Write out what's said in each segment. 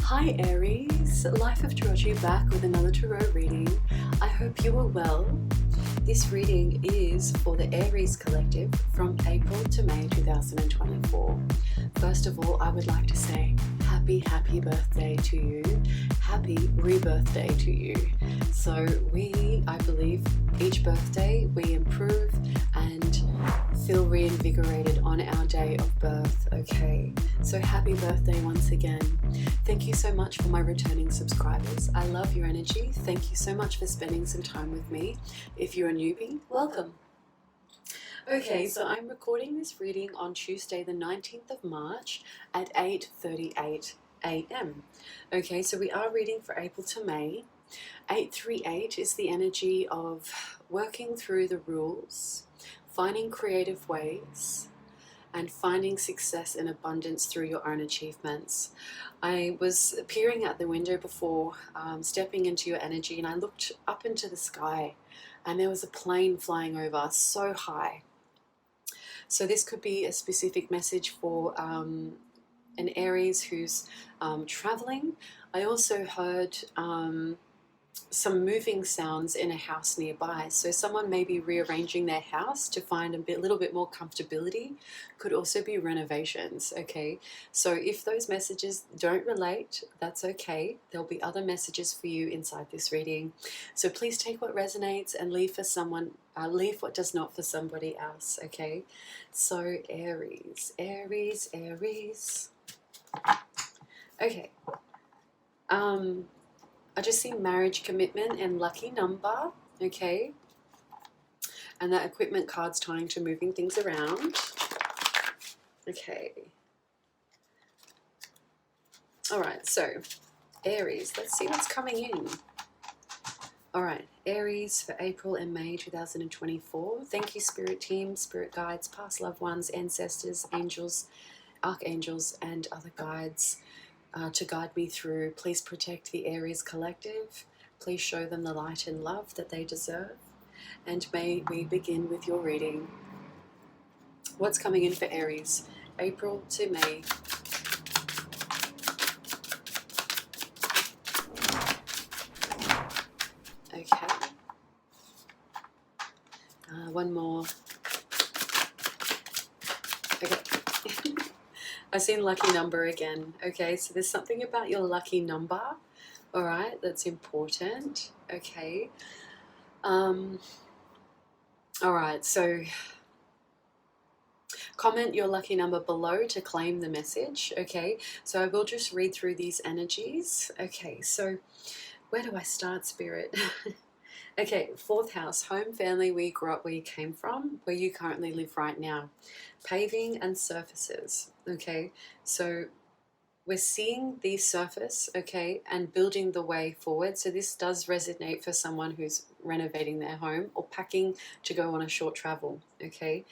Hi Aries, Life of Tarocchi back with another tarot reading. I hope you are well. This reading is for the Aries collective from April to May 2024. First of all, I would like to say happy birthday to you. Happy rebirth day to you. So I believe each birthday we improve and feel reinvigorated on our day of birth. Okay, so happy birthday once again. Thank you so much for my returning subscribers. I love your energy. Thank you so much for spending some time with me. If you're a newbie, welcome. Okay, so I'm recording this reading on Tuesday the 19th of March at 8:38 a.m. Okay, so we are reading for April to May. 838 is the energy of working through the rules, finding creative ways, and finding success and abundance through your own achievements. I was peering out the window before stepping into your energy, and I looked up into the sky, and there was a plane flying over so high. So this could be a specific message for an Aries who's traveling. I also heard some moving sounds in a house nearby. So someone may be rearranging their house to find a little bit more comfortability. Could also be renovations, okay? So if those messages don't relate, that's okay. There'll be other messages for you inside this reading. So please take what resonates and leave what does not for somebody else, okay? So Aries. Okay. I just see marriage, commitment, and lucky number, okay? And that equipment card's tying to moving things around. Okay. All right, so Aries, let's see what's coming in. All right, Aries for April and May 2024. Thank you, Spirit Team, Spirit Guides, past loved ones, ancestors, angels, archangels, and other guides. To guide me through. Please protect the Aries collective. Please show them the light and love that they deserve. And may we begin with your reading. What's coming in for Aries? April to May. Okay. One more. Okay. I've seen lucky number again. Okay, so there's something about your lucky number, all right, that's important. Okay. All right, so comment your lucky number below to claim the message. Okay, so I will just read through these energies. Okay, so where do I start, Spirit? Okay, 4th house, home, family, where you grew up, where you came from, where you currently live right now. Paving and surfaces, okay? So we're seeing the surface, okay, and building the way forward. So this does resonate for someone who's renovating their home or packing to go on a short travel, okay?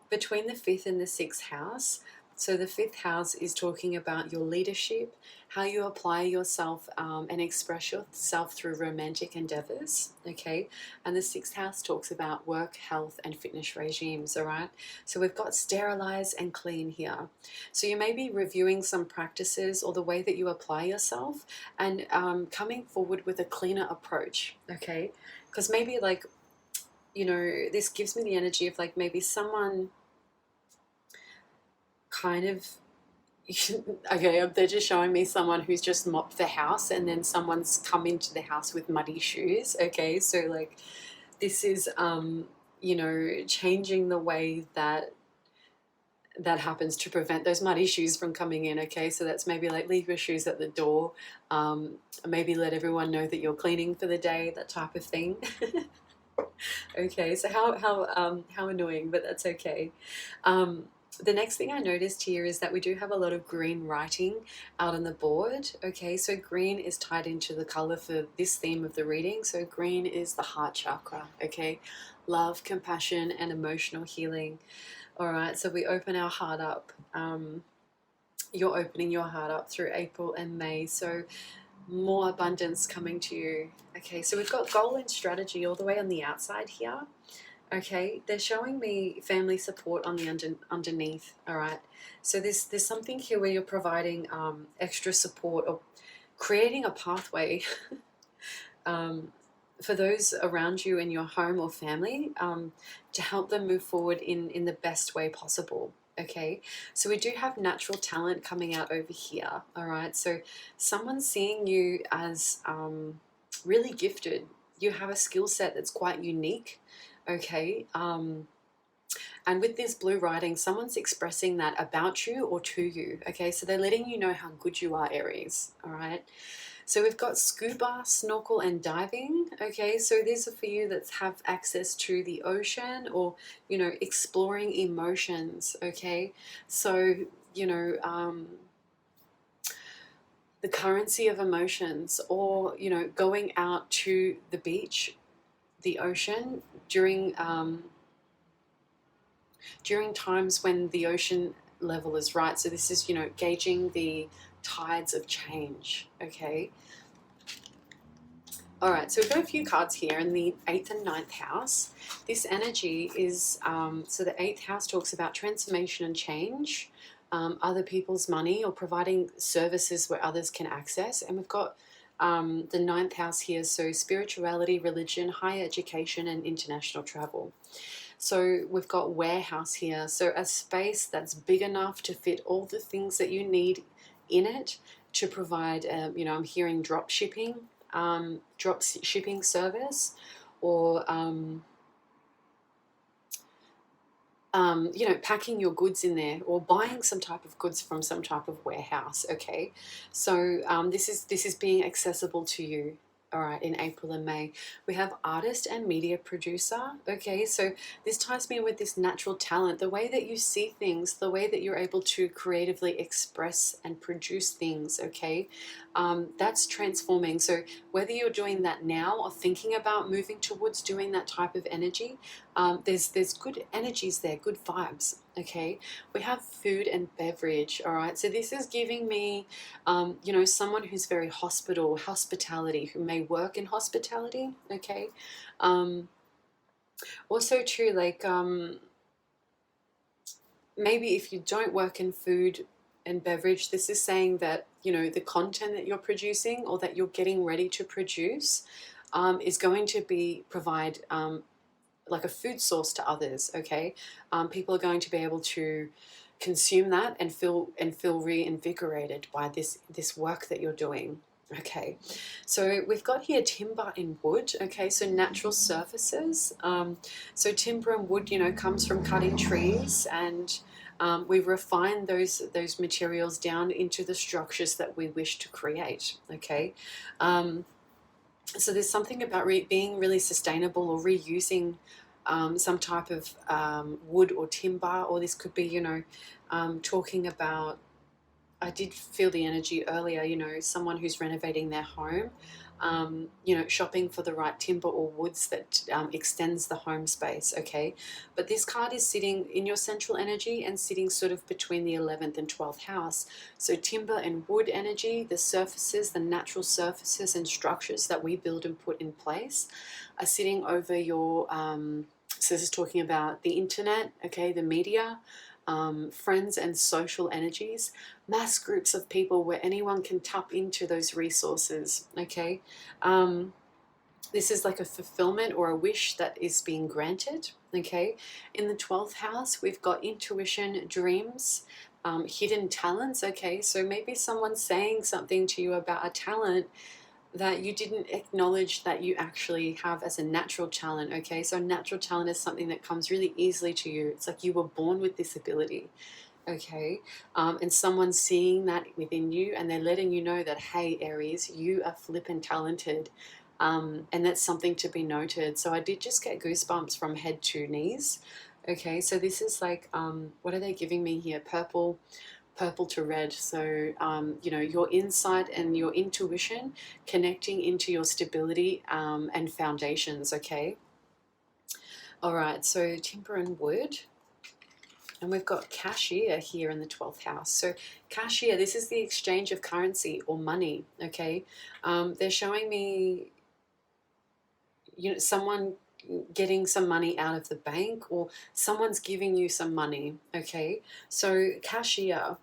Between the 5th and the 6th house, so the 5th house is talking about your leadership, how you apply yourself and express yourself through romantic endeavors, okay? And the 6th house talks about work, health, and fitness regimes, all right? So we've got sterilize and clean here. So you may be reviewing some practices or the way that you apply yourself and coming forward with a cleaner approach, okay? Because maybe like, you know, this gives me the energy of like maybe someone kind of, okay, they're just showing me someone who's just mopped the house and then someone's come into the house with muddy shoes, okay? So like this is, you know, changing the way that happens to prevent those muddy shoes from coming in, okay? So that's maybe like leave your shoes at the door, maybe let everyone know that you're cleaning for the day, that type of thing. Okay, so how annoying, but that's okay. The next thing I noticed here is that we do have a lot of green writing out on the board. Okay, so green is tied into the color for this theme of the reading. So green is the heart chakra, okay? Love, compassion, and emotional healing. All right, so we open our heart up. You're opening your heart up through April and May. So more abundance coming to you. Okay, so we've got goal and strategy all the way on the outside here. Okay, they're showing me family support on the underneath, all right? So there's something here where you're providing extra support or creating a pathway for those around you in your home or family, to help them move forward in the best way possible. Okay, so we do have natural talent coming out over here. All right, so someone's seeing you as really gifted. You have a skill set that's quite unique. Okay, and with this blue writing, someone's expressing that about you or to you. Okay, so they're letting you know how good you are, Aries. All right. So we've got scuba, snorkel, and diving. Okay, so these are for you that have access to the ocean, or, you know, exploring emotions. Okay, so, you know, the currency of emotions, or, you know, going out to the beach, the ocean during times when the ocean level is right. So this is, you know, gauging the tides of change. Okay. All right, so we've got a few cards here in the 8th and 9th house. This energy is, so the 8th house talks about transformation and change, other people's money, or providing services where others can access. And we've got the 9th house here, so spirituality, religion, higher education, and international travel. So we've got warehouse here, so a space that's big enough to fit all the things that you need in it to provide, you know, I'm hearing drop shipping service, or you know, packing your goods in there, or buying some type of goods from some type of warehouse. Okay, so this is being accessible to you. All right, in April and May. We have artist and media producer. Okay, so this ties me in with this natural talent, the way that you see things, the way that you're able to creatively express and produce things. Okay, that's transforming. So whether you're doing that now or thinking about moving towards doing that type of energy, there's good energies there, good vibes. Okay, we have food and beverage. All right, so this is giving me, you know, someone who's very hospitality, who may work in hospitality. Okay, also too, like, maybe if you don't work in food and beverage, this is saying that, you know, the content that you're producing, or that you're getting ready to produce, is going to provide like a food source to others. Okay, people are going to be able to consume that and feel reinvigorated by this work that you're doing. Okay, so we've got here timber and wood. Okay, so natural surfaces. So timber and wood, you know, comes from cutting trees, and we refine those materials down into the structures that we wish to create. Okay. So there's something about being really sustainable, or reusing some type of wood or timber, or this could be, you know, talking about, I did feel the energy earlier, you know, someone who's renovating their home, you know, shopping for the right timber or woods that extends the home space. Okay, but this card is sitting in your central energy and sitting sort of between the 11th and 12th house. So timber and wood energy, the surfaces, the natural surfaces and structures that we build and put in place, are sitting over your, so this is talking about the internet, okay, the media, friends and social energies, mass groups of people where anyone can tap into those resources. Okay, this is like a fulfillment or a wish that is being granted. Okay, in the 12th house, we've got intuition, dreams, hidden talents. Okay, so maybe someone's saying something to you about a talent that you didn't acknowledge that you actually have as a natural talent. Okay, so natural talent is something that comes really easily to you. It's like you were born with this ability. Okay, and someone's seeing that within you, and they're letting you know that, hey, Aries, you are flippin' talented, and that's something to be noted. So I did just get goosebumps from head to knees. Okay, so this is like, what are they giving me here? Purple to red. So, you know, your insight and your intuition connecting into your stability and foundations. Okay. All right. So timber and wood. And we've got cashier here in the 12th house. So cashier, this is the exchange of currency or money. Okay. They're showing me, you know, someone getting some money out of the bank, or someone's giving you some money. Okay. So cashier,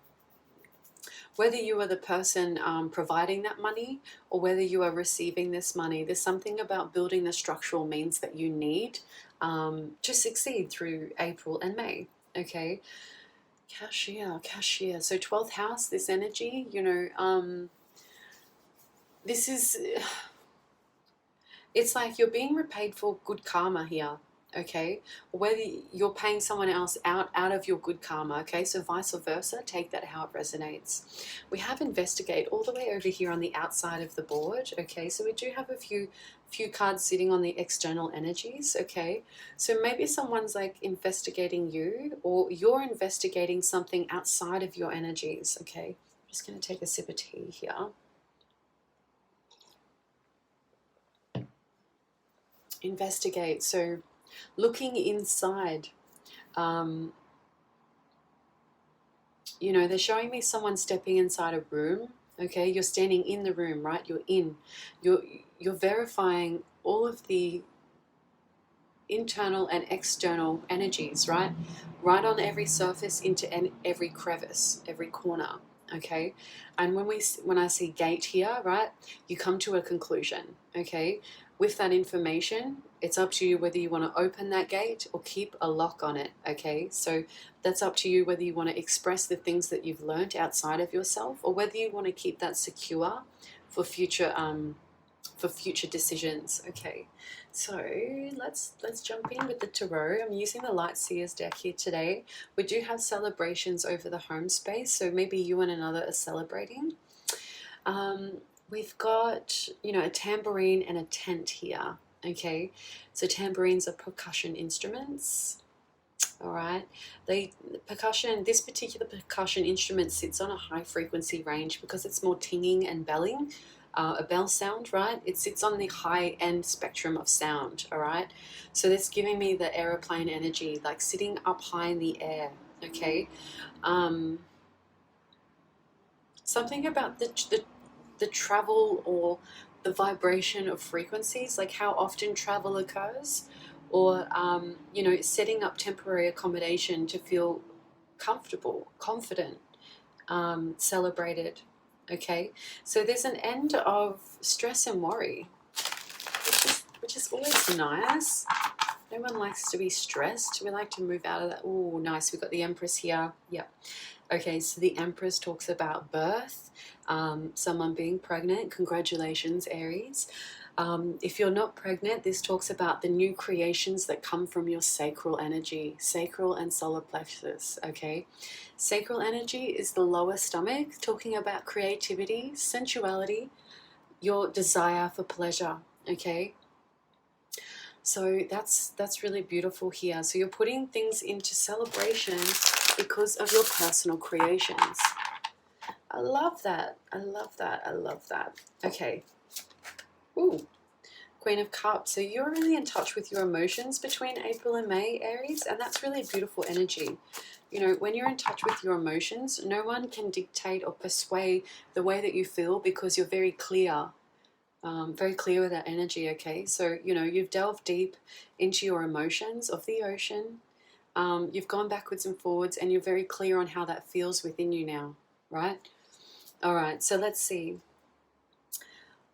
whether you are the person providing that money or whether you are receiving this money, there's something about building the structural means that you need to succeed through April and May. Okay, cashier. So 12th house, this energy, you know, this is, it's like you're being repaid for good karma here. Okay, whether you're paying someone else out of your good karma. Okay, so vice versa, take that how it resonates. We have investigate all the way over here on the outside of the board. Okay, so we do have a few cards sitting on the external energies. Okay, so maybe someone's like investigating you, or you're investigating something outside of your energies. Okay, I'm just going to take a sip of tea here. Investigate, so looking inside. You know, they're showing me someone stepping inside a room. Okay, you're standing in the room, right? You're verifying all of the internal and external energies, right on every surface, into every crevice, every corner. Okay, and when I see gate here, right, you come to a conclusion. Okay, with that information, it's up to you whether you want to open that gate or keep a lock on it. Okay, so that's up to you whether you want to express the things that you've learned outside of yourself, or whether you want to keep that secure for future decisions. Okay, so let's jump in with the tarot. I'm using the Light Seers deck here today. We do have celebrations over the home space, so maybe you and another are celebrating. We've got, you know, a tambourine and a tent here. Okay, so tambourines are percussion instruments. All right, this particular percussion instrument sits on a high frequency range because it's more tinging and belling. A bell sound, right? It sits on the high end spectrum of sound. All right, so that's giving me the aeroplane energy, like sitting up high in the air. Okay, something about the travel or the vibration of frequencies, like how often travel occurs, or you know, setting up temporary accommodation to feel comfortable, confident, celebrated. Okay, so there's an end of stress and worry, which is always nice. No one likes to be stressed. We like to move out of that. Oh, nice. We've got the Empress here. Yep. Okay, so the Empress talks about birth, someone being pregnant. Congratulations, Aries. If you're not pregnant, this talks about the new creations that come from your sacral energy, sacral and solar plexus. Okay, sacral energy is the lower stomach, talking about creativity, sensuality, your desire for pleasure. Okay, so that's really beautiful here. So you're putting things into celebration because of your personal creations. I love that. I love that. I love that. Okay. Ooh, Queen of Cups. So you're really in touch with your emotions between April and May, Aries, and that's really beautiful energy. You know, when you're in touch with your emotions, no one can dictate or persuade the way that you feel, because you're very clear with that energy. Okay, so you know, you've delved deep into your emotions of the ocean. You've gone backwards and forwards, and you're very clear on how that feels within you now, right? All right, so let's see.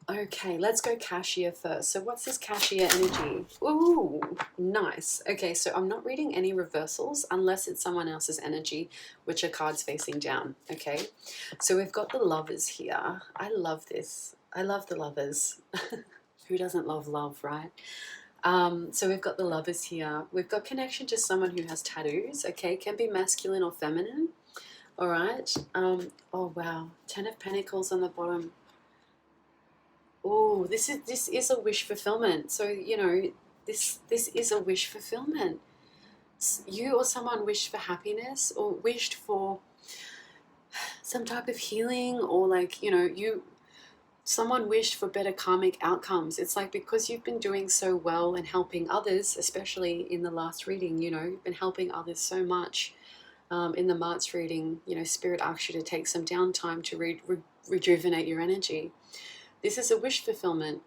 Okay, let's go cashier first. So what's this cashier energy? Ooh, nice. Okay, so I'm not reading any reversals unless it's someone else's energy, which are cards facing down. Okay, so we've got the Lovers here. I love this. I love the Lovers. Who doesn't love love, right? So we've got the Lovers here. We've got connection to someone who has tattoos. Okay, can be masculine or feminine. All right. Oh wow, 10 of Pentacles on the bottom. Oh, this is a wish fulfillment. So you know, this is a wish fulfillment. You or someone wished for happiness, or wished for some type of healing, or like, you know, someone wished for better karmic outcomes. It's like, because you've been doing so well and helping others, especially in the last reading, you know, you've been helping others so much. In the March reading, you know, Spirit asks you to take some downtime to rejuvenate your energy. This is a wish fulfillment.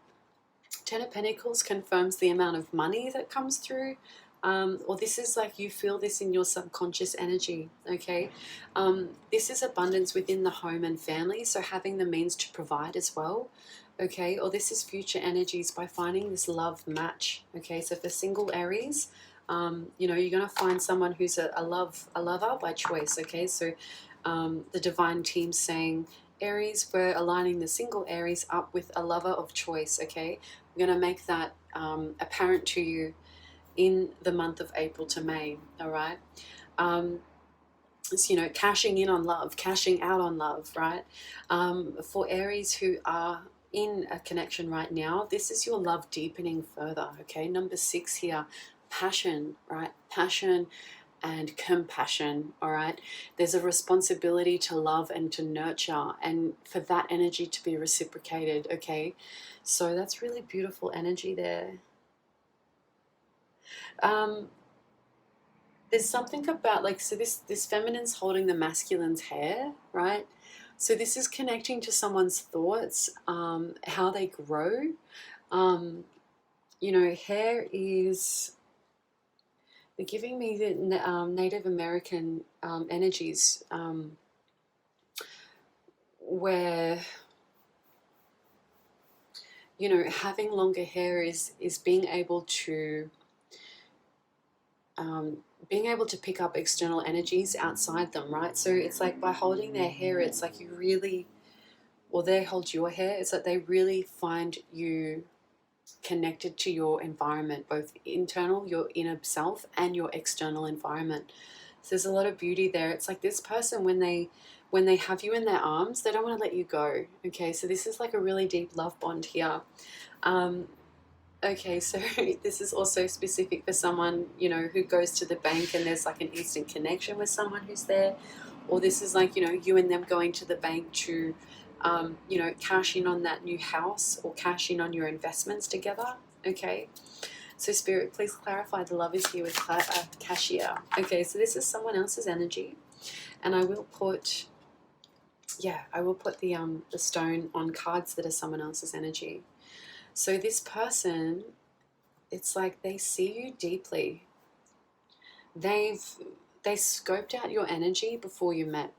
10 of Pentacles confirms the amount of money that comes through. or this is like you feel this in your subconscious energy, okay? This is abundance within the home and family, so having the means to provide as well, okay? Or this is future energies by finding this love match, okay? So for single Aries, you know, you're going to find someone who's a lover by choice, okay? So the divine team's saying, Aries, we're aligning the single Aries up with a lover of choice, okay? We're going to make that apparent to you in the month of April to May, all right? It's, you know, cashing in on love, cashing out on love, right? For Aries who are in a connection right now, this is your love deepening further, okay? Number 6 here, passion, right? Passion and compassion, all right? There's a responsibility to love and to nurture and for that energy to be reciprocated, okay? So that's really beautiful energy there. There's something about, like, so this feminine's holding the masculine's hair, right? So this is connecting to someone's thoughts, how they grow. You know, hair is, they're giving me the Native American energies, where, you know, having longer hair is being able to pick up external energies outside them, right? So it's like by holding their hair, it's like you really, or they hold your hair, it's like they really find you connected to your environment, both internal, your inner self, and your external environment. So there's a lot of beauty there. It's like this person, when they have you in their arms, they don't want to let you go, okay? So this is like a really deep love bond here. Okay, so this is also specific for someone, you know, who goes to the bank and there's like an instant connection with someone who's there. Or this is like, you know, you and them going to the bank to, you know, cash in on that new house or cash in on your investments together, okay? So Spirit, please clarify the love is here with cashier. Okay, so this is someone else's energy. And I will put, yeah, I will put the stone on cards that are someone else's energy. So this person, it's like they see you deeply. They scoped out your energy before you met,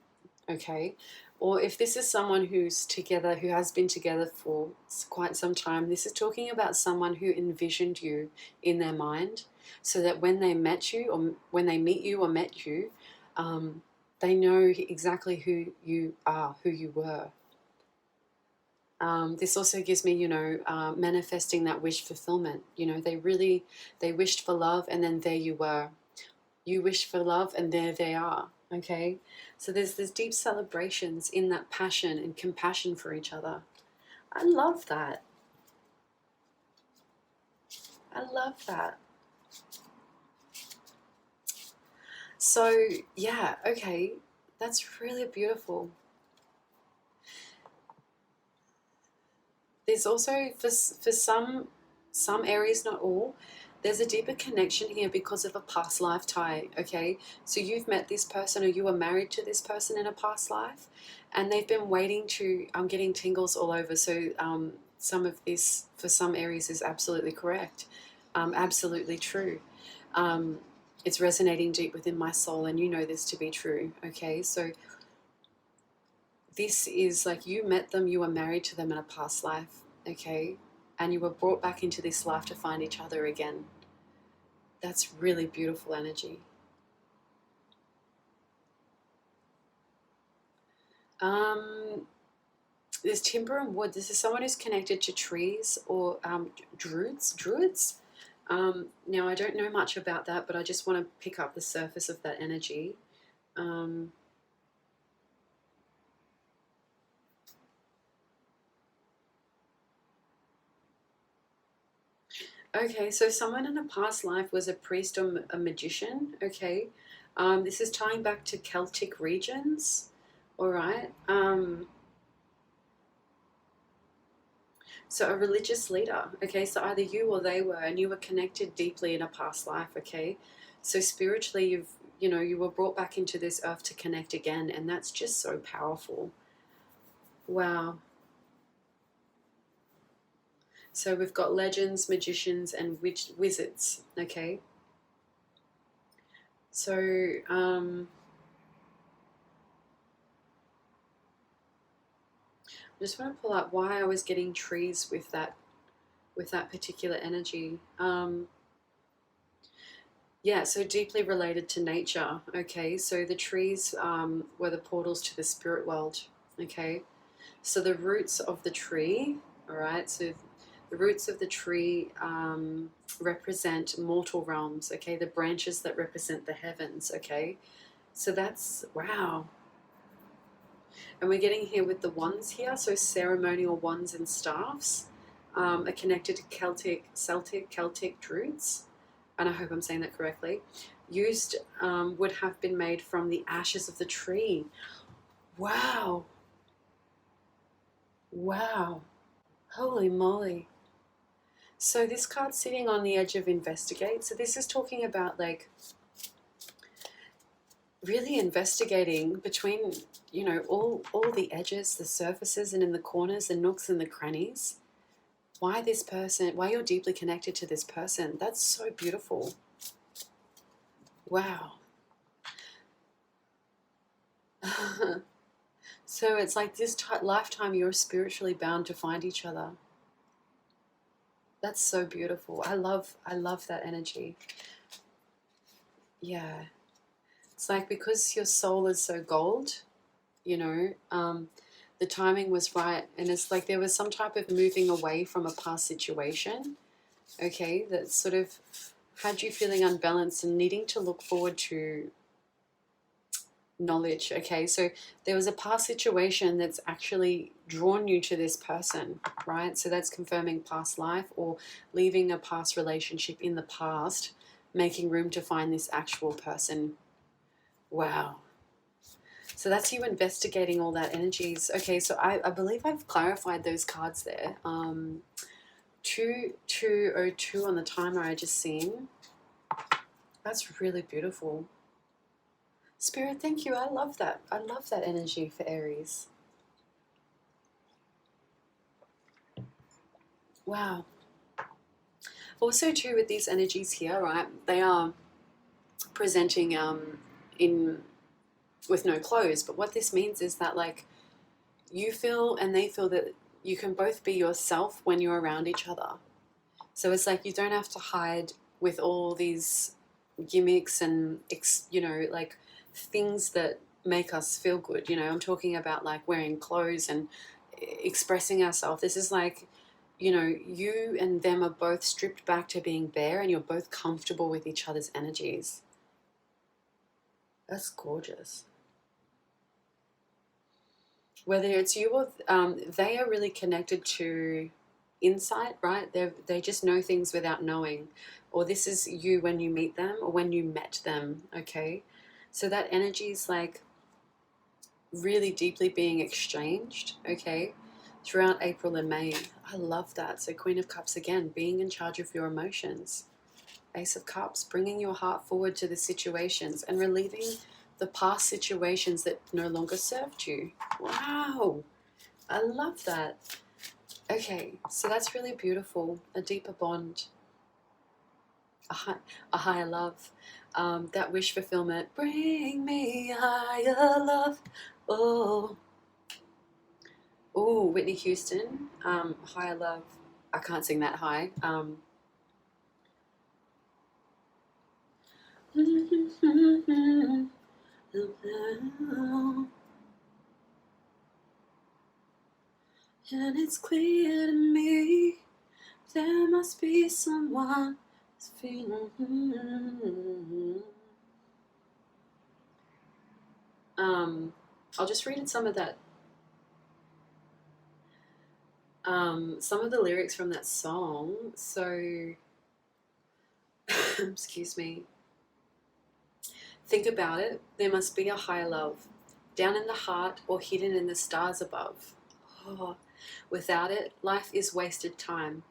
okay? Or if this is someone who's together, who has been together for quite some time, this is talking about someone who envisioned you in their mind, so that when they met you, or when they meet you or met you, they know exactly who you are, who you were. This also gives me, you know, manifesting that wish fulfillment. You know, they wished for love, and then there you were. You wished for love, and there they are. Okay, so there's deep celebrations in that passion and compassion for each other. I love that. I love that. So yeah, okay, that's really beautiful. There's also for some Aries, not all, there's a deeper connection here because of a past life tie, okay? So you've met this person, or you were married to this person in a past life, and they've been waiting to, I'm getting tingles all over. So some of this for some Aries is absolutely correct, absolutely true. It's resonating deep within my soul, and you know this to be true, okay? So this is like you met them, you were married to them in a past life, okay? And you were brought back into this life to find each other again. That's really beautiful energy. There's timber and wood. This is someone who's connected to trees or druids. Now, I don't know much about that, but I just want to pick up the surface of that energy. Okay, so someone in a past life was a priest or a magician, okay? This is tying back to Celtic regions, all right? So a religious leader, okay? So either you or they were, and you were connected deeply in a past life, okay? So spiritually, you were brought back into this earth to connect again, and that's just so powerful. Wow. So we've got legends, magicians, and wizards, okay? So I just want to pull out why I was getting trees with that particular energy. Yeah, so deeply related to nature. Okay, so the trees were the portals to the spirit world. Okay, so the roots of the tree, all right, so the roots of the tree represent mortal realms. Okay, the branches that represent the heavens. Okay, so that's wow. And we're getting here with the wands here, so ceremonial wands and staffs are connected to Celtic roots, and I hope I'm saying that correctly. Used would have been made from the ashes of the tree. Wow. Wow. Holy moly. So this card's sitting on the edge of investigate. So this is talking about like really investigating between, you know, all the edges, the surfaces, and in the corners, the nooks and the crannies. Why this person, why you're deeply connected to this person. That's so beautiful. Wow. So it's like this lifetime you're spiritually bound to find each other. That's so beautiful. I love that energy. Yeah. It's like because your soul is so gold, you know, the timing was right. And it's like there was some type of moving away from a past situation, okay, that sort of had you feeling unbalanced and needing to look forward to knowledge. Okay, so there was a past situation that's actually drawn you to this person, right? So that's confirming past life or leaving a past relationship in the past, making room to find this actual person. Wow. So that's you investigating all that energies. Okay, so I believe I've clarified those cards there. 2202 on the timer I just seen. That's really beautiful. Spirit, thank you. I love that. I love that energy for Aries. Wow. Also, too, with these energies here, right? They are presenting in with no clothes, but what this means is that like you feel and they feel that you can both be yourself when you're around each other. So it's like you don't have to hide with all these gimmicks and you know, like things that make us feel good. You know, I'm talking about like wearing clothes and expressing ourselves. This is like, you know, you and them are both stripped back to being bare and you're both comfortable with each other's energies. That's gorgeous. Whether it's you or they are really connected to insight, right? They just know things without knowing, or this is you when you meet them or when you met them. Okay, so that energy is like really deeply being exchanged. Okay, throughout April and May. I love that. So Queen of Cups again, being in charge of your emotions. Ace of Cups, bringing your heart forward to the situations and relieving the past situations that no longer served you. Wow, I love that. Okay, so that's really beautiful. A deeper bond, a higher love. That wish fulfillment. Bring me higher love. Oh, oh, Whitney Houston. Higher love. I can't sing that high. And it's clear to me there must be someone who's feeling. I'll just read some of that. Some of the lyrics from that song. So, excuse me. Think about it. There must be a higher love, down in the heart or hidden in the stars above. Oh, without it, life is wasted time.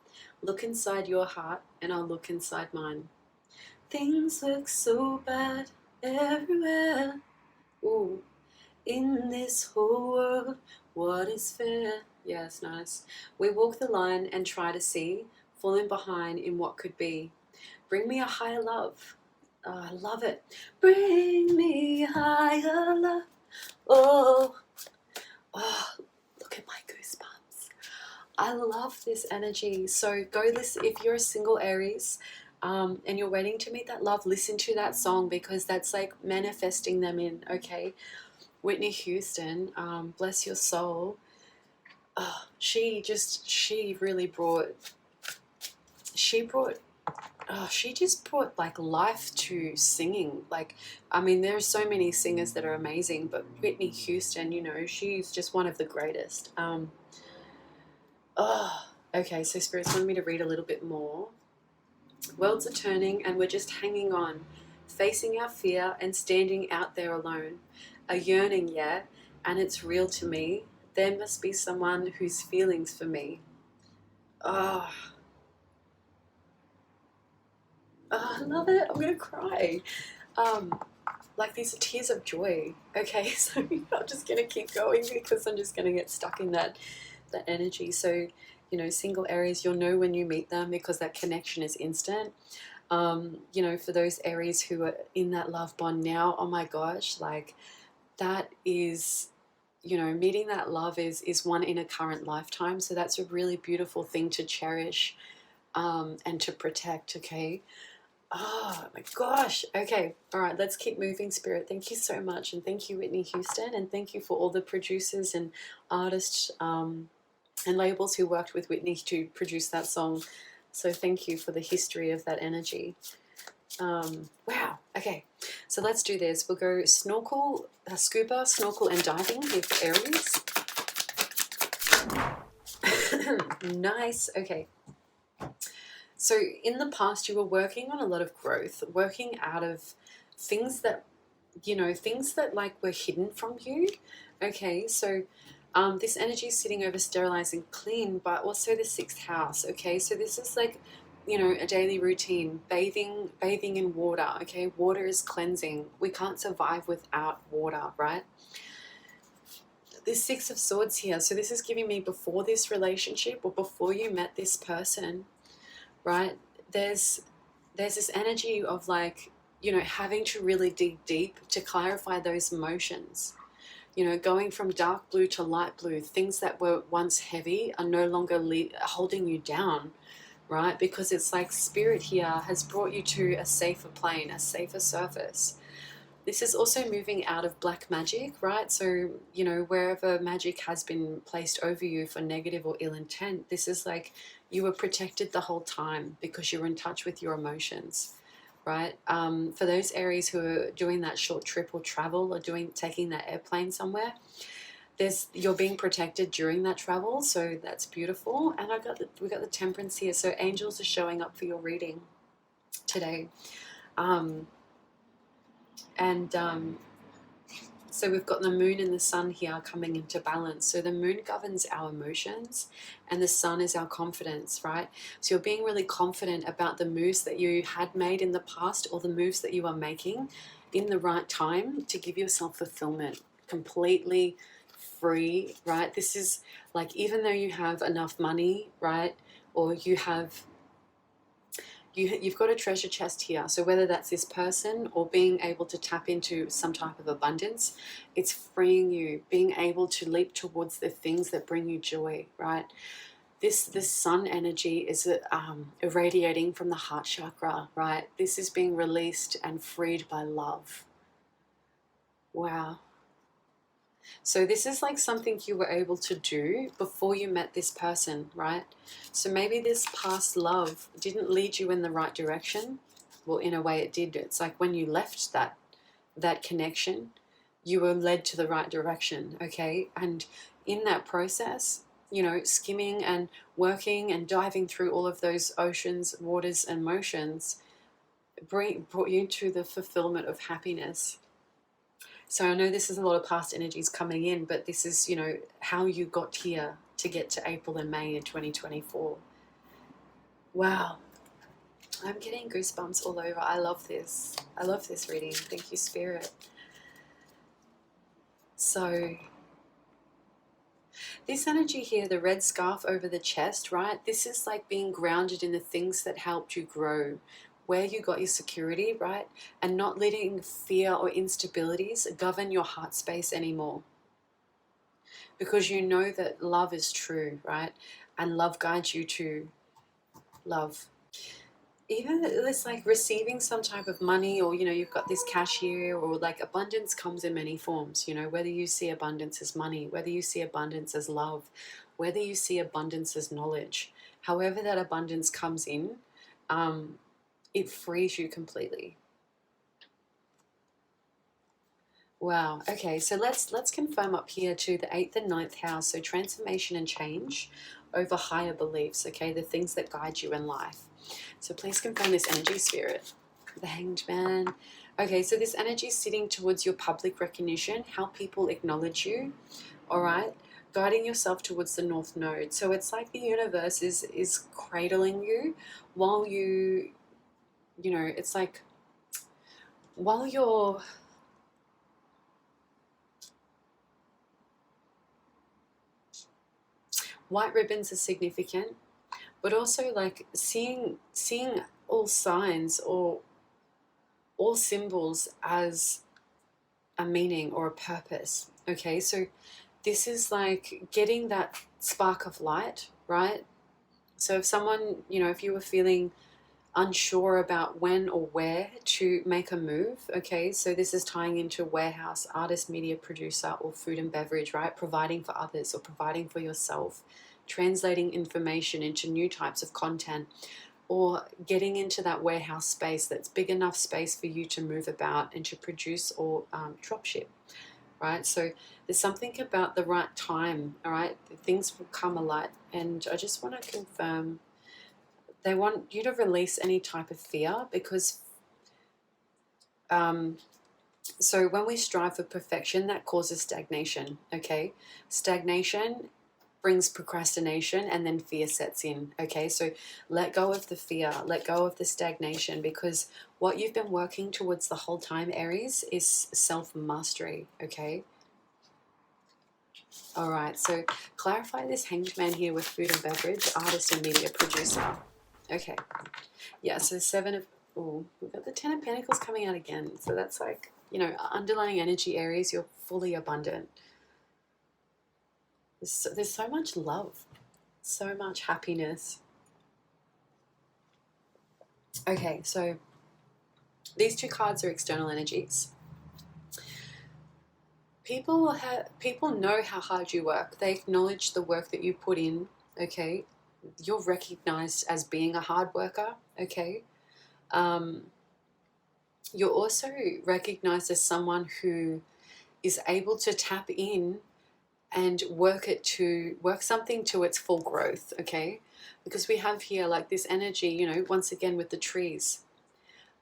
Look inside your heart, and I'll look inside mine. Things look so bad everywhere. Ooh, in this whole world, what is fair? Yeah, it's nice. We walk the line and try to see, falling behind in what could be. Bring me a higher love. Oh, I love it. Bring me higher, love. Oh, oh, look at my goosebumps. I love this energy. So go listen. If you're a single Aries and you're waiting to meet that love, listen to that song, because that's like manifesting them in, okay? Whitney Houston, bless your soul. Oh, she really brought, she just brought like life to singing. Like, I mean, there are so many singers that are amazing, but Whitney Houston, you know, she's just one of the greatest. Oh, okay, so spirits wanted me to read a little bit more. Worlds are turning and we're just hanging on, facing our fear and standing out there alone. A yearning, yeah, and it's real to me. There must be someone whose feelings for me. Oh, oh, I love it. I'm gonna cry. Um, like these are tears of joy. Okay, so I'm just gonna keep going because I'm just gonna get stuck in that energy. So, you know, single Aries, you'll know when you meet them because that connection is instant. You know, for those Aries who are in that love bond now, oh my gosh, like that is, you know, meeting that love is one in a current lifetime. So that's a really beautiful thing to cherish and to protect. Okay. Oh my gosh. Okay. All right. Let's keep moving, Spirit. Thank you so much. And thank you, Whitney Houston. And thank you for all the producers and artists and labels who worked with Whitney to produce that song. So thank you for the history of that energy. Wow. Okay. So let's do this. We'll go snorkel, scuba, snorkel, and diving with Aries. Nice. Okay. So in the past, you were working on a lot of growth, working out of things that, you know, things that like were hidden from you. Okay. So this energy is sitting over sterilizing clean, but also the sixth house. Okay. So this is like, you know, a daily routine, bathing in water. Okay. Water is cleansing. We can't survive without water, right? This Six of Swords here. So this is giving me before this relationship or before you met this person, right? There's this energy of like, you know, having to really dig deep to clarify those emotions. You know, going from dark blue to light blue, things that were once heavy are no longer holding you down, right? Because it's like spirit here has brought you to a safer plane, a safer surface. This is also moving out of black magic, right? So, you know, wherever magic has been placed over you for negative or ill intent, this is like you were protected the whole time because you're in touch with your emotions, right? For those Aries who are doing that short trip or travel or taking that airplane somewhere, you're being protected during that travel, so that's beautiful. And we got the Temperance here, so angels are showing up for your reading today. So we've got the moon and the sun here coming into balance. So the moon governs our emotions and the sun is our confidence, right? So you're being really confident about the moves that you had made in the past or the moves that you are making in the right time to give yourself fulfillment, completely free, right? This is like, even though you have enough money, right? Or you've got a treasure chest here. So whether that's this person or being able to tap into some type of abundance, it's freeing you, being able to leap towards the things that bring you joy, right? This sun energy is irradiating from the heart chakra, right? This is being released and freed by love. Wow. So this is like something you were able to do before you met this person, right? So maybe this past love didn't lead you in the right direction. Well, in a way it did. It's like when you left that connection, you were led to the right direction, okay? And in that process, you know, skimming and working and diving through all of those oceans, waters, and motions brought you to the fulfillment of happiness. So I know this is a lot of past energies coming in, but this is, you know, how you got here to get to April and May in 2024. Wow. I'm getting goosebumps all over. I love this. I love this reading. Thank you, Spirit. So this energy here, the red scarf over the chest, right? This is like being grounded in the things that helped you grow, where you got your security, right? And not letting fear or instabilities govern your heart space anymore. Because you know that love is true, right? And love guides you to love. Even it's like receiving some type of money, or you've got this cashier, or like abundance comes in many forms, whether you see abundance as money, whether you see abundance as love, whether you see abundance as knowledge, however that abundance comes in, it frees you completely. Wow. Okay, so let's confirm up here to the 8th and 9th house. So transformation and change over higher beliefs, okay, the things that guide you in life. So please confirm this energy, Spirit. The Hanged Man. Okay, so this energy is sitting towards your public recognition, how people acknowledge you, all right? Guiding yourself towards the North Node. So it's like the universe is cradling you while it's like while you're... White ribbons are significant, but also like seeing all signs or all symbols as a meaning or a purpose. Okay, so this is like getting that spark of light, right? So if someone, if you were feeling unsure about when or where to make a move, okay, so this is tying into warehouse, artist, media producer, or food and beverage, right? Providing for others or providing for yourself, translating information into new types of content, or getting into that warehouse space that's big enough space for you to move about and to produce or drop ship, right? So there's something about the right time, all right? Things will come alight. And I just want to confirm, they want you to release any type of fear, because so when we strive for perfection, that causes stagnation, okay? Stagnation brings procrastination, and then fear sets in, okay? So let go of the fear, let go of the stagnation, because what you've been working towards the whole time, Aries, is self-mastery, okay? All right, so clarify this Hanged Man here with food and beverage, artist and media producer. Okay, yeah, so 7 of... Oh, we've got the 10 of Pentacles coming out again. So that's like, underlying energy, Aries, you're fully abundant. There's so much love, so much happiness. Okay, so these 2 cards are external energies. People know how hard you work. They acknowledge the work that you put in, okay? You're recognized as being a hard worker, okay? You're also recognized as someone who is able to tap in and work something to its full growth, okay? Because we have here like this energy, once again with the trees,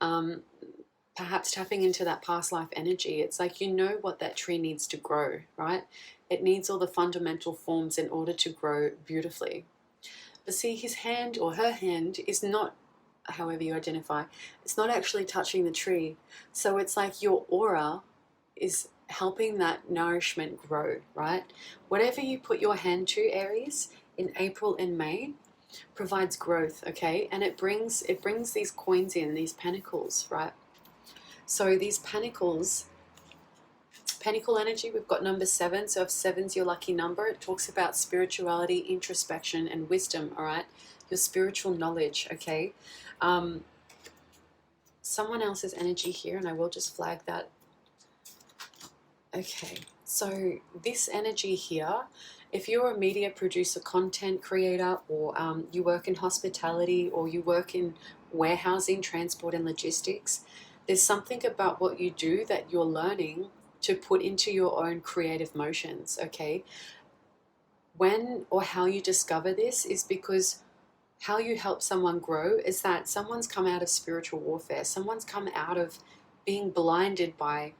perhaps tapping into that past life energy. It's like what that tree needs to grow, right? It needs all the fundamental forms in order to grow beautifully. But see, his hand or her hand is not, however you identify, it's not actually touching the tree. So it's like your aura is helping that nourishment grow, right? Whatever you put your hand to, Aries, in April and May provides growth, okay? And it brings these coins in, these pentacles, right? So these pentacles, pentacle energy, we've got number 7. So if 7's your lucky number, it talks about spirituality, introspection, and wisdom, all right? Your spiritual knowledge, okay? Someone else's energy here, and I will just flag that. Okay, so this energy here, if you're a media producer, content creator, or you work in hospitality, or you work in warehousing, transport, and logistics, there's something about what you do that you're learning to put into your own creative motions, okay? When or how you discover this is because how you help someone grow is that someone's come out of spiritual warfare. Someone's come out of being blinded by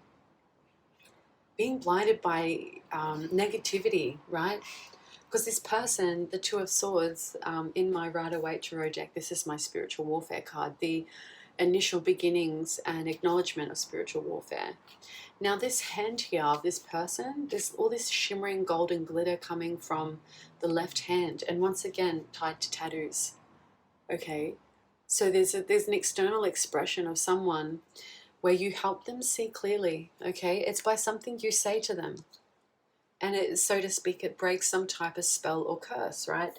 negativity, right? Because this person, the 2 of Swords, in my Rider-Waite Tarot deck, this is my spiritual warfare card, the initial beginnings and acknowledgement of spiritual warfare. Now this hand here of this person, there's all this shimmering golden glitter coming from the left hand, and once again tied to tattoos, okay? So there's an external expression of someone where you help them see clearly, okay? It's by something you say to them. And it, so to speak, it breaks some type of spell or curse, right?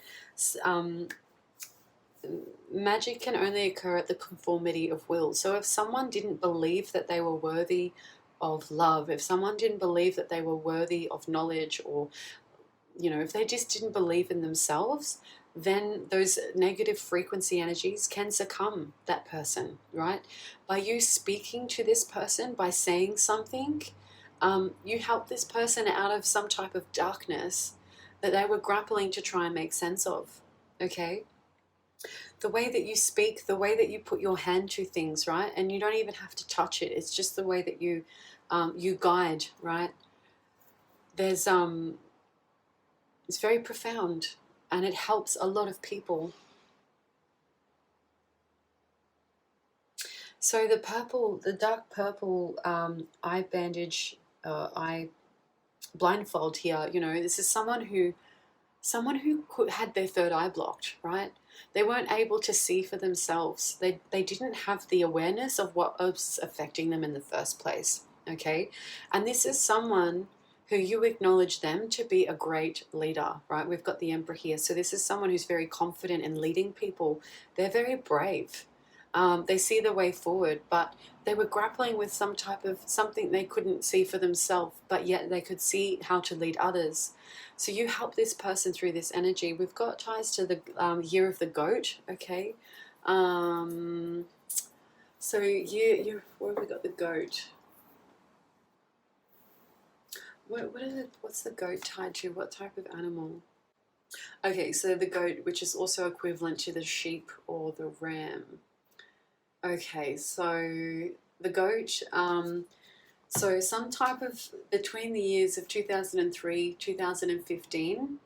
Magic can only occur at the conformity of will. So if someone didn't believe that they were worthy of love, if someone didn't believe that they were worthy of knowledge, or, you know, if they just didn't believe in themselves, then those negative frequency energies can succumb that person, right? By you speaking to this person, by saying something, you help this person out of some type of darkness that they were grappling to try and make sense of, okay? The way that you speak, the way that you put your hand to things, right? And you don't even have to touch it. It's just the way that you guide, right? There's it's very profound, and it helps a lot of people. So the dark purple eye bandage, eye blindfold here, you know, this is someone who had their third eye blocked, right? They weren't able to see for themselves. They didn't have the awareness of what was affecting them in the first place, okay? And this is someone who you acknowledge them to be a great leader, right? We've got the Emperor here. So this is someone who's very confident in leading people. They're very brave. They see the way forward, but they were grappling with some type of something they couldn't see for themselves, but yet they could see how to lead others. So you help this person through this energy. We've got ties to the year of the goat, okay? So where have we got the goat? What's the goat tied to? What type of animal? Okay, so the goat, which is also equivalent to the sheep or the ram. Okay, so the goat, so some type of, between the years of 2003, 2015,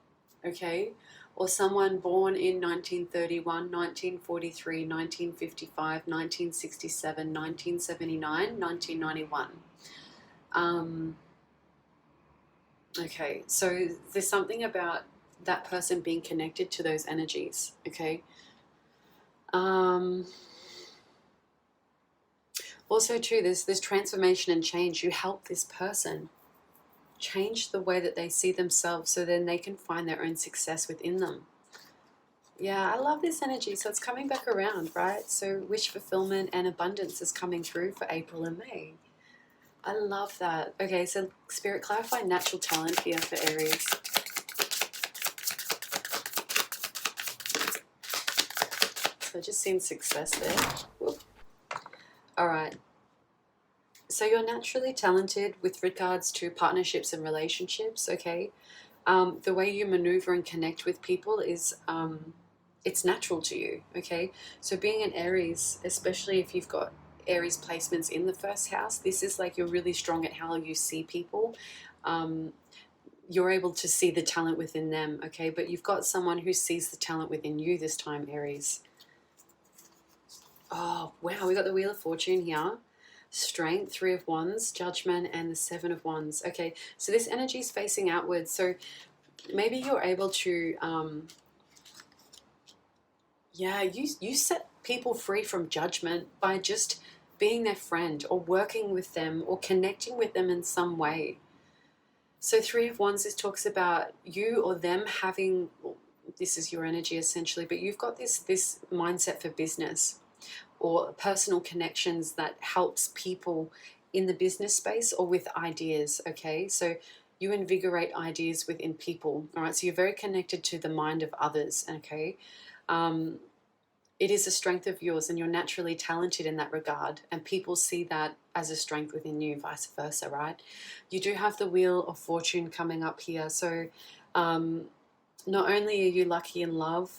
okay, or someone born in 1931, 1943, 1955, 1967, 1979, 1991. Okay, so there's something about that person being connected to those energies, okay? Also too, there's transformation and change. You help this person change the way that they see themselves, so then they can find their own success within them. Yeah, I love this energy. So it's coming back around, right? So wish fulfillment and abundance is coming through for April and May. I love that. Okay, so Spirit, clarify natural talent here for Aries. So just seeing success there. Whoop. All right. So you're naturally talented with regards to partnerships and relationships, okay? The way you maneuver and connect with people is, it's natural to you, okay? So being an Aries, especially if you've got Aries placements in the first house, this is like you're really strong at how you see people. You're able to see the talent within them, okay? But you've got someone who sees the talent within you this time, Aries. Oh, wow, we got the Wheel of Fortune here. Strength, Three of Wands, Judgment, and the Seven of Wands. Okay, so this energy is facing outwards. So maybe you're able to, you set people free from judgment by just being their friend or working with them or connecting with them in some way. So Three of Wands, this talks about you or them having, this is your energy essentially, but you've got this mindset for business or personal connections that helps people in the business space or with ideas, okay? So you invigorate ideas within people, all right? So you're very connected to the mind of others, okay? It is a strength of yours and you're naturally talented in that regard, and people see that as a strength within you, vice versa, right? You do have the Wheel of Fortune coming up here. So not only are you lucky in love,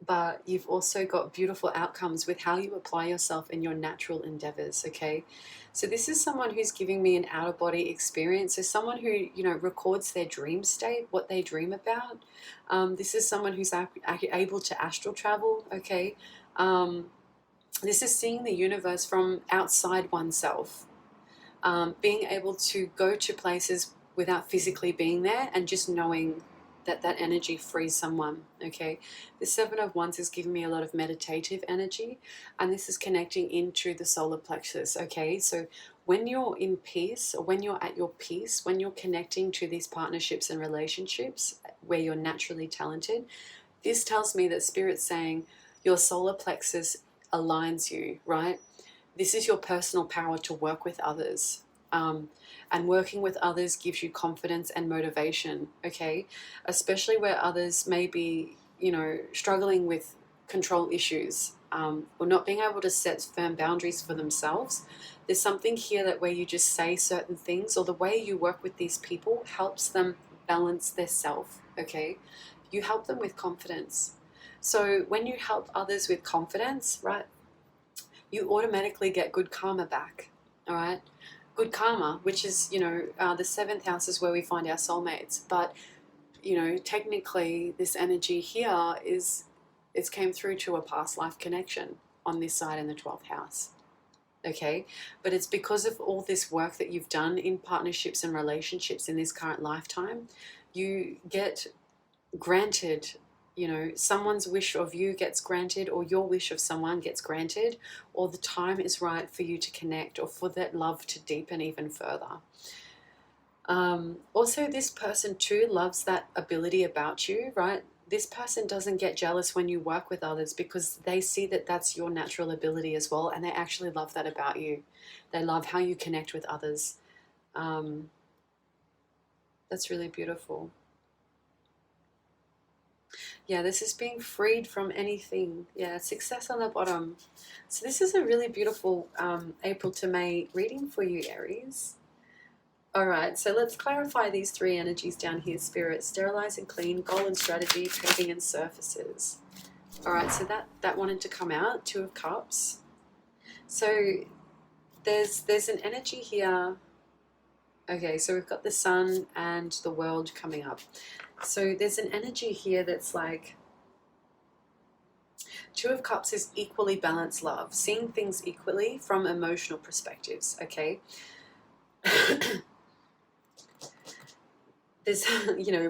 but you've also got beautiful outcomes with how you apply yourself in your natural endeavors, okay? So this is someone who's giving me an out-of-body experience. So someone who, you know, records their dream state, what they dream about. This is someone who's able to astral travel, okay? This is seeing the universe from outside oneself. Being able to go to places without physically being there and just knowing that energy frees someone. Okay, the Seven of Wands is giving me a lot of meditative energy, and this is connecting into the solar plexus. Okay, so when you're in peace, or when you're at your peace, when you're connecting to these partnerships and relationships where you're naturally talented, this tells me that Spirit's saying your solar plexus aligns you, right? This is your personal power to work with others. And working with others gives you confidence and motivation, okay? Especially where others may be, struggling with control issues, or not being able to set firm boundaries for themselves. There's something here that where you just say certain things, or the way you work with these people helps them balance their self, okay? You help them with confidence. So when you help others with confidence, right, you automatically get good karma back, all right? Good karma, which is, the seventh house is where we find our soulmates. But, technically this energy here it's came through to a past life connection on this side in the 12th house. Okay, but it's because of all this work that you've done in partnerships and relationships in this current lifetime, you get granted, someone's wish of you gets granted, or your wish of someone gets granted, or the time is right for you to connect, or for that love to deepen even further. Also, this person too loves that ability about you, right? This person doesn't get jealous when you work with others because they see that that's your natural ability as well, and they actually love that about you. They love how you connect with others. That's really beautiful. Yeah, this is being freed from anything. Yeah, success on the bottom. So this is a really beautiful April to May reading for you, Aries. All right, so let's clarify these three energies down here. Spirit, sterilize and clean, goal and strategy, paving and surfaces. All right, so that wanted to come out, Two of Cups. So there's an energy here. Okay, so we've got the Sun and the World coming up. So there's an energy here that's like, Two of Cups is equally balanced love, seeing things equally from emotional perspectives, okay? There's,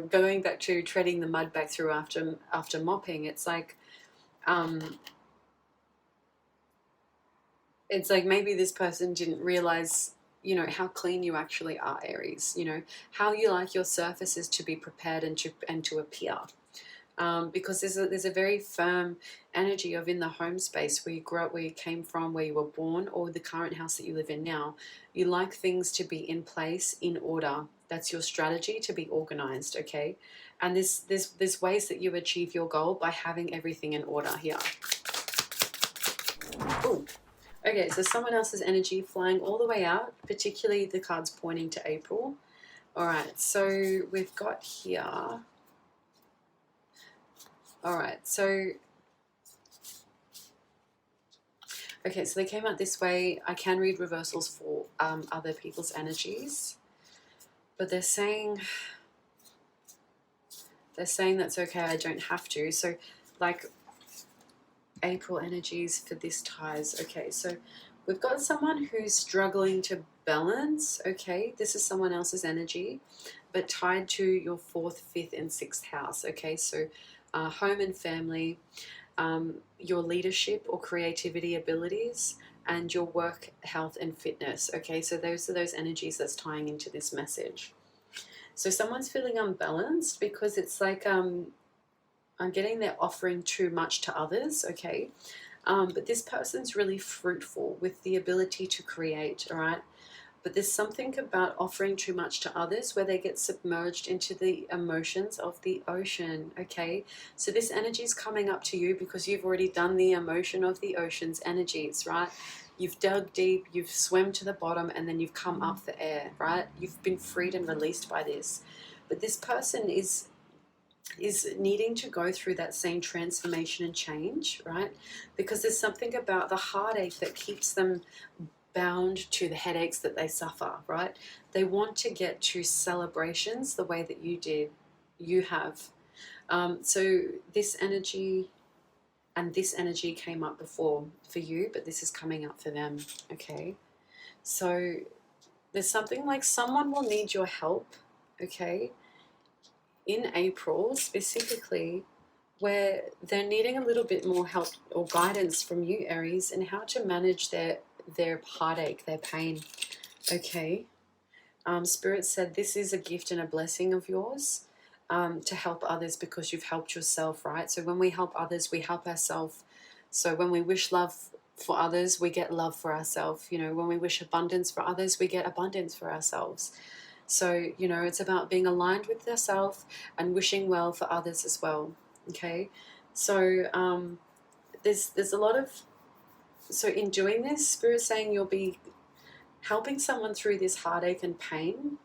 going back to treading the mud back through after mopping, it's like maybe this person didn't realize, how clean you actually are, Aries, how you like your surfaces to be prepared and to appear. Because there's a very firm energy of in the home space where you grew up, where you came from, where you were born, or the current house that you live in now. You like things to be in place, in order. That's your strategy, to be organized, okay? And there's ways that you achieve your goal by having everything in order here. Ooh. Okay, so someone else's energy flying all the way out, particularly the cards pointing to April. All right, so we've got here. All right, so okay, so they came out this way. I can read reversals for other people's energies, but they're saying that's okay. I don't have to. So, like, April energies for this ties. Okay, so we've got someone who's struggling to balance. Okay, this is someone else's energy, but tied to your 4th, 5th, and 6th house. Okay, so home and family, your leadership or creativity abilities, and your work, health, and fitness. Okay, so those are those energies that's tying into this message. So someone's feeling unbalanced because it's like I'm getting they're offering too much to others, okay? But this person's really fruitful with the ability to create, all right? But there's something about offering too much to others where they get submerged into the emotions of the ocean, okay? So this energy is coming up to you because you've already done the emotion of the ocean's energies, right? You've dug deep, you've swum to the bottom, and then you've come up for air, right? You've been freed and released by this. But this person is needing to go through that same transformation and change, right? Because there's something about the heartache that keeps them bound to the headaches that they suffer, right? They want to get to celebrations the way that you have. So this energy and this energy came up before for you, but this is coming up for them, okay? So there's something like someone will need your help, okay? in April specifically, where they're needing a little bit more help or guidance from you, Aries, in how to manage their heartache, their pain. Okay. Spirit said this is a gift and a blessing of yours, to help others because you've helped yourself, right? So when we help others, we help ourselves. So when we wish love for others, we get love for ourselves. You know, when we wish abundance for others, we get abundance for ourselves. So, you know, it's about being aligned with yourself and wishing well for others as well. Okay. So there's a lot of, so in doing this, Spirit's saying you'll be helping someone through this heartache and pain,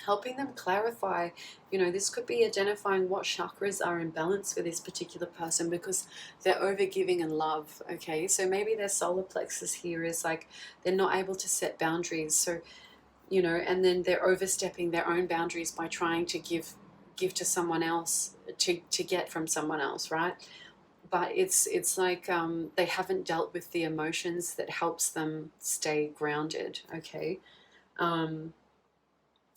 helping them clarify, you know, this could be identifying what chakras are in balance for this particular person because they're overgiving in love, okay? So maybe their solar plexus here is like they're not able to set boundaries. So, you know, and then they're overstepping their own boundaries by trying to give to someone else, to get from someone else, right? But it's like they haven't dealt with the emotions that helps them stay grounded, okay? And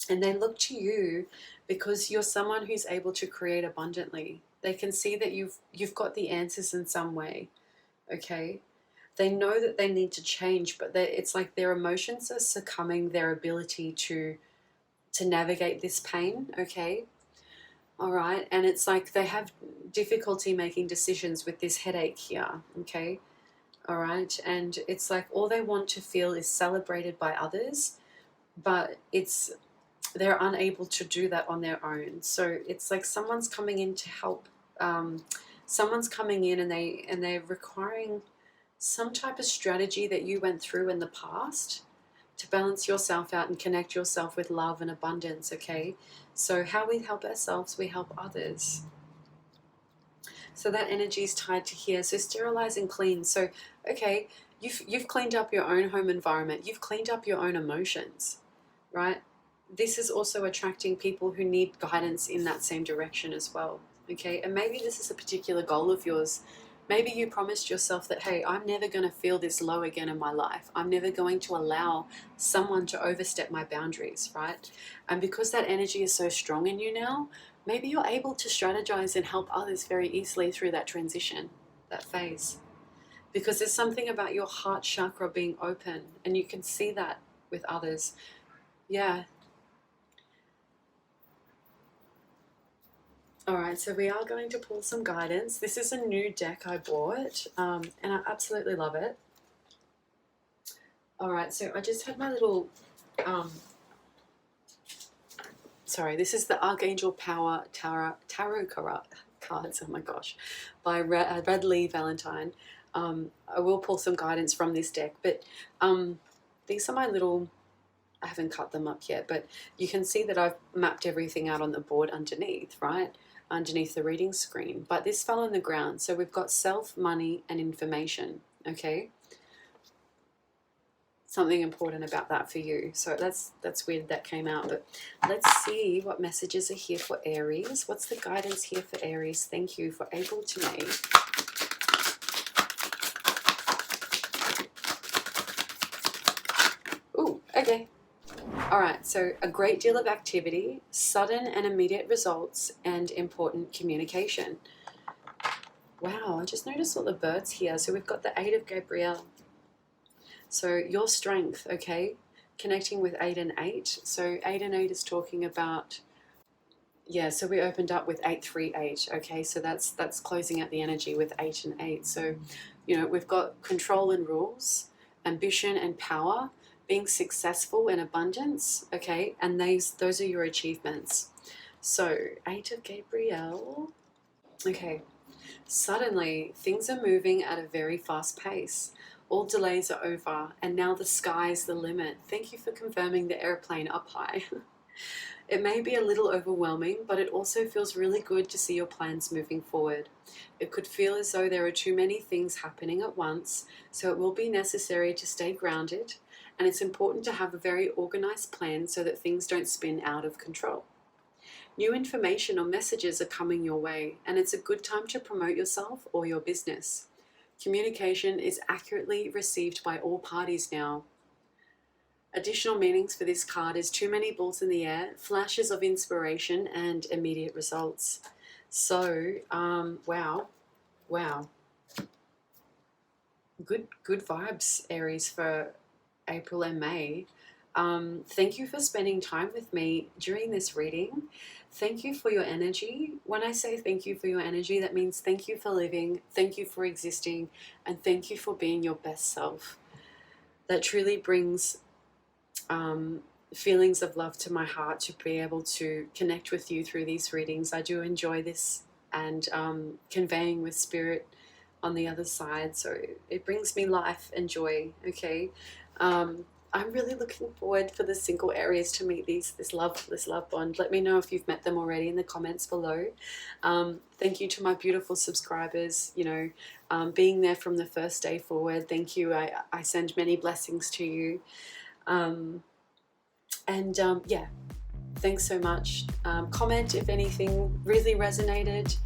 they look to you because you're someone who's able to create abundantly. They can see that you've got the answers in some way, okay? They know that they need to change, but it's like their emotions are succumbing their ability to navigate this pain, okay? All right, and it's like they have difficulty making decisions with this headache here, okay? All right, and it's like all they want to feel is celebrated by others, but they're unable to do that on their own. So it's like someone's coming in to help. Someone's coming in and they're requiring some type of strategy that you went through in the past to balance yourself out and connect yourself with love and abundance, okay? So how we help ourselves, we help others. So that energy is tied to here. So sterilize and clean. So, okay, you've cleaned up your own home environment. You've cleaned up your own emotions, right? This is also attracting people who need guidance in that same direction as well, okay? And maybe this is a particular goal of yours. Maybe you promised yourself that, hey, I'm never going to feel this low again in my life. I'm never going to allow someone to overstep my boundaries, right? And because that energy is so strong in you now, maybe you're able to strategize and help others very easily through that transition, that phase. Because there's something about your heart chakra being open, and you can see that with others. Yeah. All right, so we are going to pull some guidance. This is a new deck I bought, and I absolutely love it. All right, so I just had my little, sorry, this is the Archangel Power Tarot cards, oh my gosh, by Radley Valentine. I will pull some guidance from this deck, but these are my little, I haven't cut them up yet, but you can see that I've mapped everything out on the board underneath, right? Underneath the reading screen. But this fell on the ground. So we've got self, money, and information, okay? Something important about that for you. So that's weird that came out. But let's see what messages are here for Aries. What's the guidance here for Aries? Thank you for April to May. Ooh, okay. All right, so a great deal of activity, sudden and immediate results, and important communication. Wow, I just noticed all the birds here. So we've got the 8 of Gabriel. So your strength, okay, connecting with 8 and 8. So 8 and 8 is talking about, yeah, so we opened up with 838, okay, so that's closing out the energy with 8 and 8. So, you know, we've got control and rules, ambition and power, being successful and abundance, okay, and those are your achievements. So 8 of Gabriel, okay, suddenly things are moving at a very fast pace. All delays are over, and now the sky's the limit. Thank you for confirming the airplane up high. It may be a little overwhelming, but it also feels really good to see your plans moving forward. It could feel as though there are too many things happening at once, so it will be necessary to stay grounded, and it's important to have a very organized plan so that things don't spin out of control. New information or messages are coming your way, and it's a good time to promote yourself or your business. Communication is accurately received by all parties now. Additional meanings for this card is too many balls in the air, flashes of inspiration, and immediate results. So, wow. Good vibes, Aries, for April and May. Thank you for spending time with me during this reading. Thank you for your energy. When I say thank you for your energy, that means thank you for living, thank you for existing, and thank you for being your best self. That truly brings feelings of love to my heart to be able to connect with you through these readings. I do enjoy this and conveying with spirit on the other side, so it brings me life and joy. Okay, I'm really looking forward for the single Aries to meet this love bond. Let me know if you've met them already in the comments below. Thank you to my beautiful subscribers, you know, being there from the first day forward. Thank you. I send many blessings to you. Yeah, thanks so much. Comment if anything really resonated.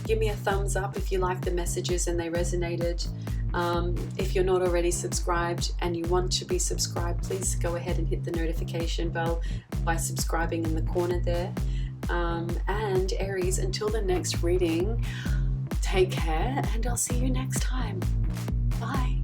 Give me a thumbs up if you like the messages and they resonated. If you're not already subscribed and you want to be subscribed, please go ahead and hit the notification bell by subscribing in the corner there. And Aries, until the next reading, take care and I'll see you next time. Bye.